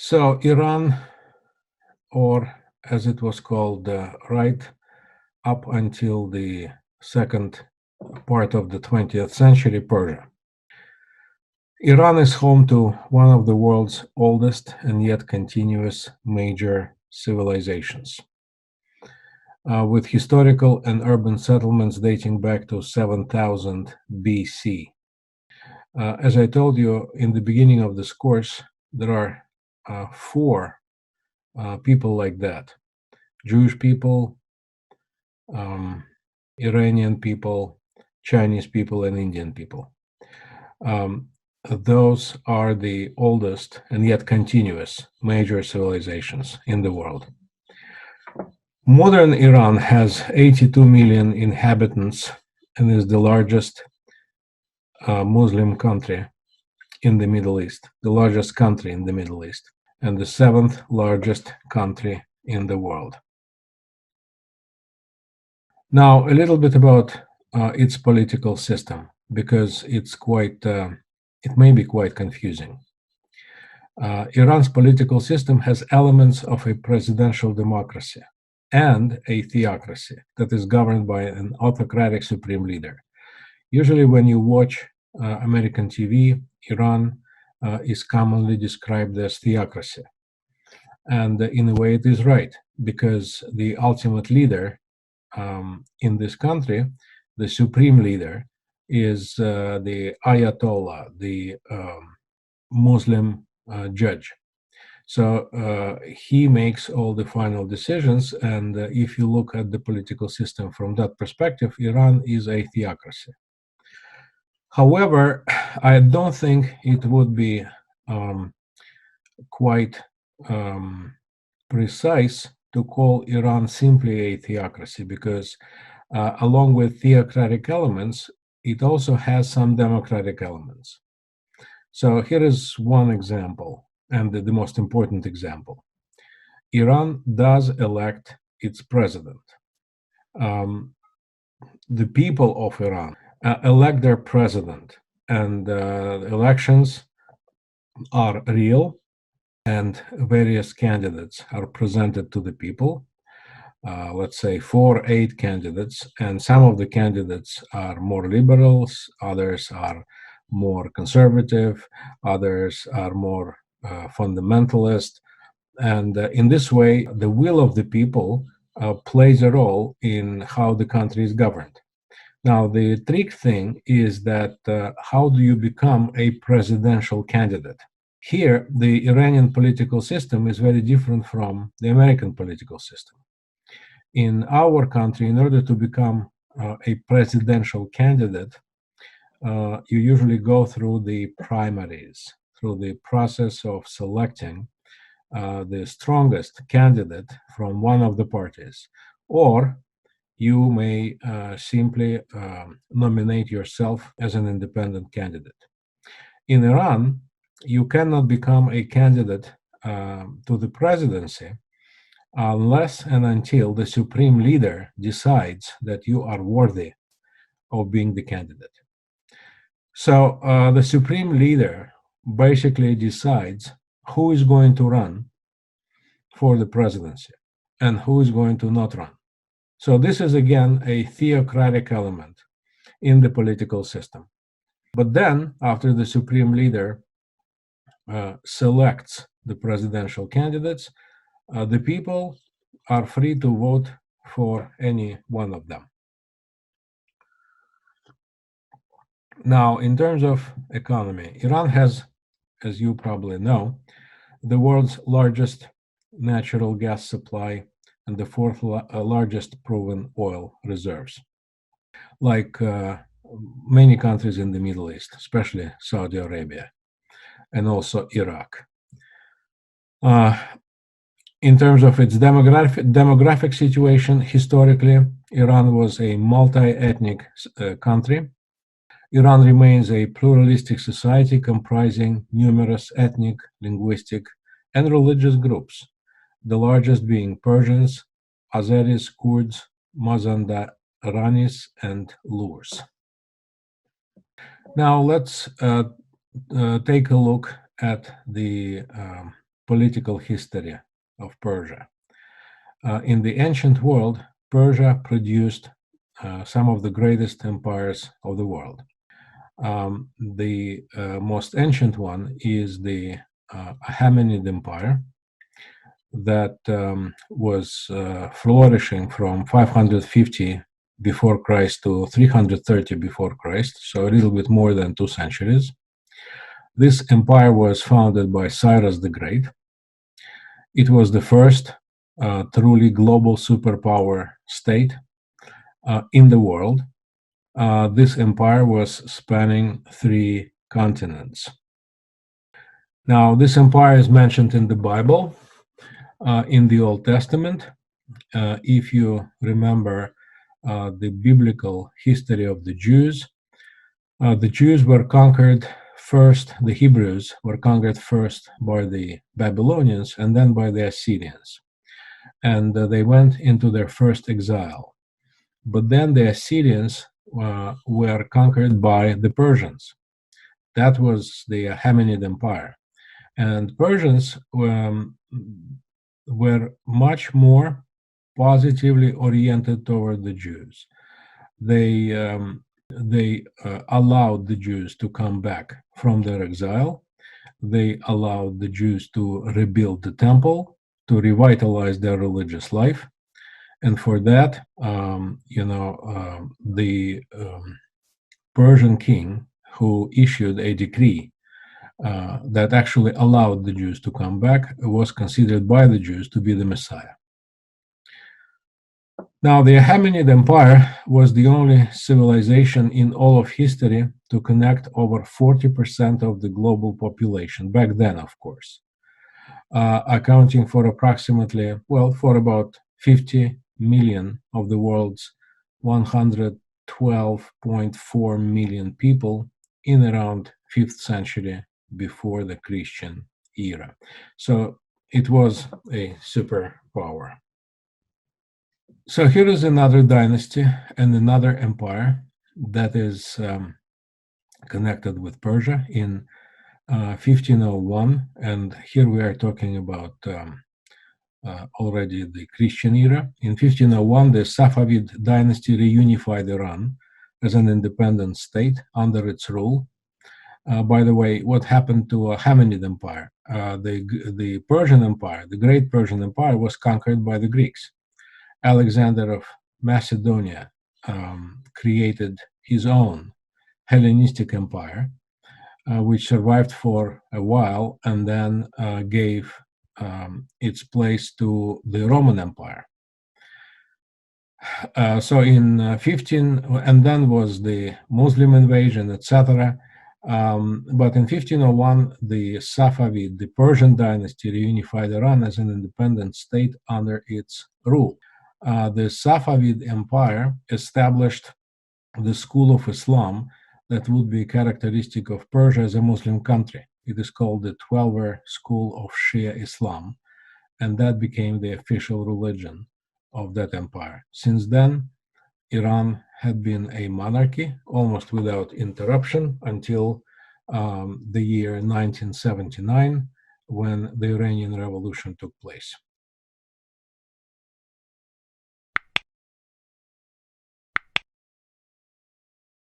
So Iran, or as it was called, right up until the second part of the 20th century, Persia. Iran is home to one of the world's oldest and yet continuous major civilizations, with historical and urban settlements dating back to 7000 BC. As I told you in the beginning of this course, there are four people like that: Jewish people, Iranian people, Chinese people, and Indian people. Those are the oldest and yet continuous major civilizations in the world. Modern Iran has 82 million inhabitants and is the largest Muslim country in the Middle East, the largest country in the Middle East, and the seventh largest country in the world. Now, a little bit about its political system, because it may be quite confusing. Iran's political system has elements of a presidential democracy and a theocracy that is governed by an autocratic supreme leader. Usually, when you watch American TV, Iran is commonly described as theocracy. And in a way, it is right, because the ultimate leader in this country, the supreme leader, is the Ayatollah, the Muslim judge. So he makes all the final decisions, and if you look at the political system from that perspective, Iran is a theocracy. However, I don't think it would be quite precise to call Iran simply a theocracy, because along with theocratic elements, it also has some democratic elements. So here is one example, and the most important example. Iran does elect its president. The people of Iran elect their president, and elections are real, and various candidates are presented to the people. Let's say 4-8 candidates, and some of the candidates are more liberals, others are more conservative, others are more fundamentalist. And in this way, the will of the people plays a role in how the country is governed. Now, the trick thing is that how do you become a presidential candidate? Here, the Iranian political system is very different from the American political system. In our country, in order to become a presidential candidate, you usually go through the primaries, through the process of selecting the strongest candidate from one of the parties, or you may simply nominate yourself as an independent candidate. In Iran, you cannot become a candidate to the presidency unless and until the supreme leader decides that you are worthy of being the candidate. So the supreme leader basically decides who is going to run for the presidency and who is going to not run. So this is, again, a theocratic element in the political system. But then, after the supreme leader selects the presidential candidates, the people are free to vote for any one of them. Now, in terms of economy, Iran has, as you probably know, the world's largest natural gas supply and the fourth largest proven oil reserves. Like many countries in the Middle East, especially Saudi Arabia and also Iraq. In terms of its demographic situation, historically, Iran was a multi-ethnic country. Iran remains a pluralistic society comprising numerous ethnic, linguistic, and religious groups, the largest being Persians, Azeris, Kurds, Mazandaranis, and Lurs. Now let's take a look at the political history of Persia. In the ancient world, Persia produced some of the greatest empires of the world. The most ancient one is the Achaemenid Empire that was flourishing from 550 before Christ to 330 before Christ, so a little bit more than 2 centuries. This empire was founded by Cyrus the Great. It was the first truly global superpower state in the world. This empire was spanning 3 continents. Now, this empire is mentioned in the Bible, in the Old Testament. If you remember the biblical history of the Jews were conquered first, the Hebrews were conquered first by the Babylonians and then by the Assyrians. And they went into their first exile. But then the Assyrians were conquered by the Persians. That was the Achaemenid Empire. And Persians were much more positively oriented toward the Jews. They allowed the Jews to come back from their exile. They allowed the Jews to rebuild the temple, to revitalize their religious life. And for that, the Persian king who issued a decree that actually allowed the Jews to come back was considered by the Jews to be the Messiah. Now, the Achaemenid Empire was the only civilization in all of history to connect over 40% of the global population, back then, of course, accounting for approximately, for about 50 million of the world's 112.4 million people in around 5th century before the Christian era. So it was a superpower. So here is another dynasty and another empire that is connected with Persia in 1501, and here we are talking about already the Christian era. In 1501, the Safavid dynasty reunified Iran as an independent state under its rule. By the way, what happened to Achaemenid Empire? The Persian Empire, the Great Persian Empire, was conquered by the Greeks. Alexander of Macedonia created his own Hellenistic empire, which survived for a while and then gave its place to the Roman Empire. So in 15, and then was the Muslim invasion, etc. But in 1501, the Safavid, the Persian dynasty, reunified Iran as an independent state under its rule. The Safavid Empire established the school of Islam that would be characteristic of Persia as a Muslim country. It is called the Twelver School of Shi'a Islam, and that became the official religion of that empire. Since then, Iran had been a monarchy almost without interruption until the year 1979, when the Iranian Revolution took place.